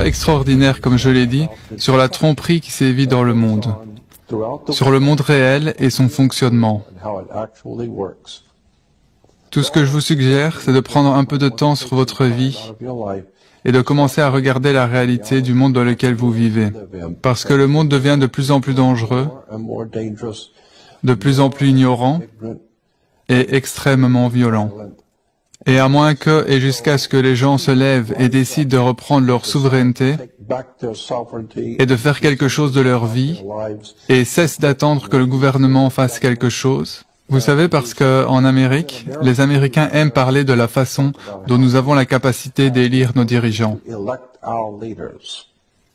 extraordinaire, comme je l'ai dit, sur la tromperie qui sévit dans le monde, sur le monde réel et son fonctionnement. Tout ce que je vous suggère, c'est de prendre un peu de temps sur votre vie et de commencer à regarder la réalité du monde dans lequel vous vivez. Parce que le monde devient de plus en plus dangereux, de plus en plus ignorant et extrêmement violent. Et à moins que, et jusqu'à ce que les gens se lèvent et décident de reprendre leur souveraineté et de faire quelque chose de leur vie et cessent d'attendre que le gouvernement fasse quelque chose. Vous savez, parce qu'en Amérique, les Américains aiment parler de la façon dont nous avons la capacité d'élire nos dirigeants.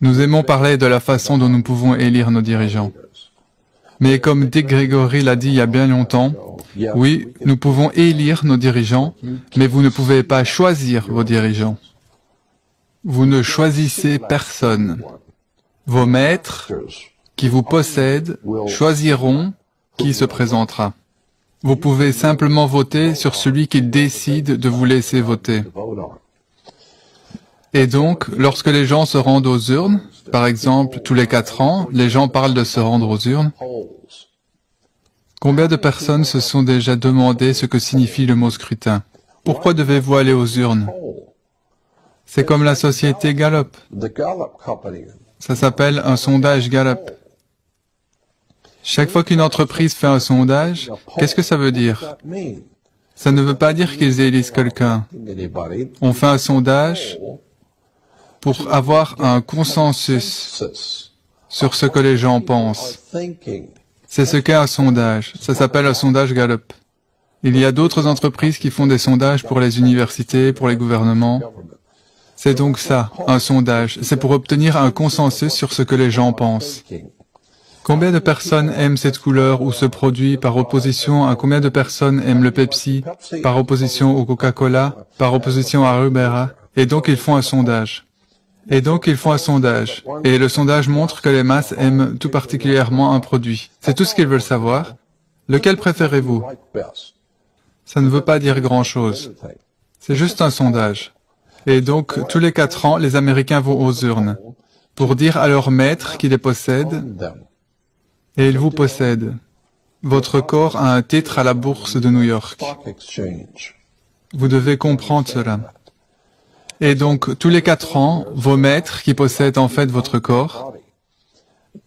Nous aimons parler de la façon dont nous pouvons élire nos dirigeants. Mais comme Dick Gregory l'a dit il y a bien longtemps, oui, nous pouvons élire nos dirigeants, mais vous ne pouvez pas choisir vos dirigeants. Vous ne choisissez personne. Vos maîtres, qui vous possèdent, choisiront qui se présentera. Vous pouvez simplement voter sur celui qui décide de vous laisser voter. Et donc, lorsque les gens se rendent aux urnes, par exemple, tous les 4 ans, les gens parlent de se rendre aux urnes. Combien de personnes se sont déjà demandé ce que signifie le mot scrutin? Pourquoi devez-vous aller aux urnes? C'est comme la société Gallup. Ça s'appelle un sondage Gallup. Chaque fois qu'une entreprise fait un sondage, qu'est-ce que ça veut dire? Ça ne veut pas dire qu'ils élisent quelqu'un. On fait un sondage pour avoir un consensus sur ce que les gens pensent. C'est ce qu'est un sondage. Ça s'appelle un sondage Gallup. Il y a d'autres entreprises qui font des sondages pour les universités, pour les gouvernements. C'est donc ça, un sondage. C'est pour obtenir un consensus sur ce que les gens pensent. Combien de personnes aiment cette couleur ou ce produit par opposition à combien de personnes aiment le Pepsi, par opposition au Coca-Cola, par opposition à Rubera? Et donc ils font un sondage. Et le sondage montre que les masses aiment tout particulièrement un produit. C'est tout ce qu'ils veulent savoir. Lequel préférez-vous? Ça ne veut pas dire grand-chose. C'est juste un sondage. Et donc, tous les 4 ans, les Américains vont aux urnes pour dire à leur maître qui les possède, et il vous possède. Votre corps a un titre à la bourse de New York. Vous devez comprendre cela. Et donc, tous les 4 ans, vos maîtres, qui possèdent en fait votre corps,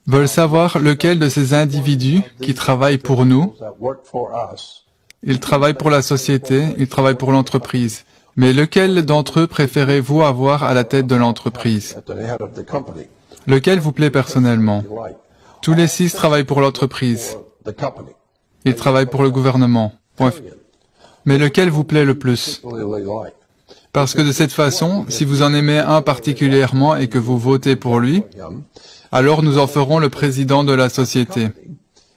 veulent savoir lequel de ces individus qui travaillent pour nous, ils travaillent pour la société, ils travaillent pour l'entreprise. Mais lequel d'entre eux préférez-vous avoir à la tête de l'entreprise? Lequel vous plaît personnellement? Tous les 6 travaillent pour l'entreprise. Ils travaillent pour le gouvernement. Mais lequel vous plaît le plus? Parce que de cette façon, si vous en aimez un particulièrement et que vous votez pour lui, alors nous en ferons le président de la société.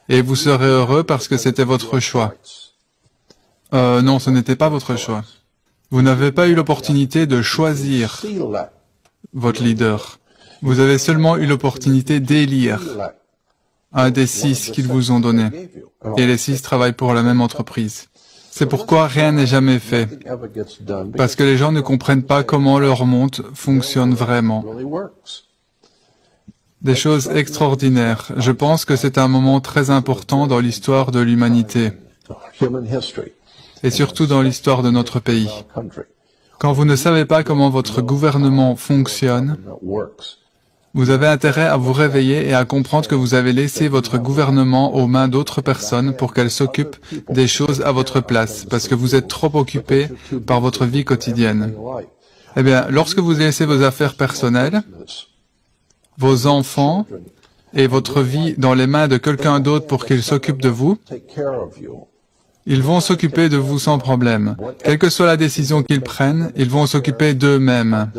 Et vous serez heureux parce que c'était votre choix. Non, ce n'était pas votre choix. Vous n'avez pas eu l'opportunité de choisir votre leader. Vous avez seulement eu l'opportunité d'élire un des 6 qu'ils vous ont donné. Et les 6 travaillent pour la même entreprise. C'est pourquoi rien n'est jamais fait. Parce que les gens ne comprennent pas comment leur monde fonctionne vraiment. Des choses extraordinaires. Je pense que c'est un moment très important dans l'histoire de l'humanité. Et surtout dans l'histoire de notre pays. Quand vous ne savez pas comment votre gouvernement fonctionne, vous avez intérêt à vous réveiller et à comprendre que vous avez laissé votre gouvernement aux mains d'autres personnes pour qu'elles s'occupent des choses à votre place, parce que vous êtes trop occupé par votre vie quotidienne. Eh bien, lorsque vous laissez vos affaires personnelles, vos enfants et votre vie dans les mains de quelqu'un d'autre pour qu'il s'occupe de vous, ils vont s'occuper de vous sans problème. Quelle que soit la décision qu'ils prennent, ils vont s'occuper d'eux-mêmes,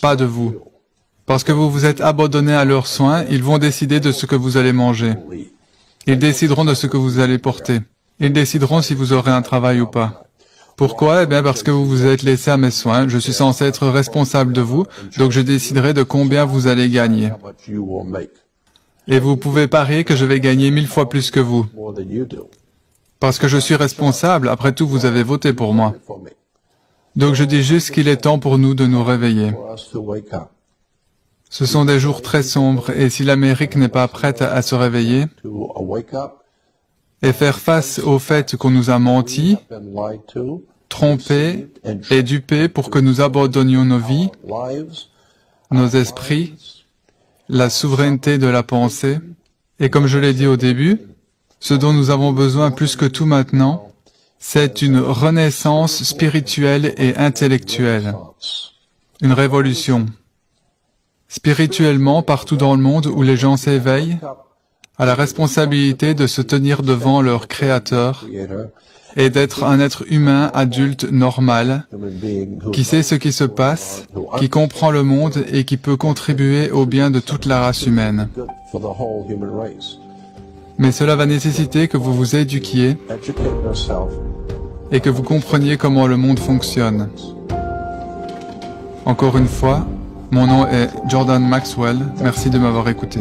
pas de vous. Parce que vous vous êtes abandonné à leurs soins, ils vont décider de ce que vous allez manger. Ils décideront de ce que vous allez porter. Ils décideront si vous aurez un travail ou pas. Pourquoi? Eh bien parce que vous vous êtes laissé à mes soins. Je suis censé être responsable de vous, donc je déciderai de combien vous allez gagner. Et vous pouvez parier que je vais gagner 1000 fois plus que vous. Parce que je suis responsable, après tout vous avez voté pour moi. Donc je dis juste qu'il est temps pour nous de nous réveiller. Ce sont des jours très sombres et si l'Amérique n'est pas prête à se réveiller et faire face au fait qu'on nous a menti, trompé et dupé pour que nous abandonnions nos vies, nos esprits, la souveraineté de la pensée, et comme je l'ai dit au début, ce dont nous avons besoin plus que tout maintenant, c'est une renaissance spirituelle et intellectuelle, une révolution. Spirituellement, partout dans le monde où les gens s'éveillent à la responsabilité de se tenir devant leur Créateur et d'être un être humain adulte normal, qui sait ce qui se passe, qui comprend le monde et qui peut contribuer au bien de toute la race humaine. Mais cela va nécessiter que vous vous éduquiez et que vous compreniez comment le monde fonctionne. Encore une fois, mon nom est Jordan Maxwell, merci de m'avoir écouté.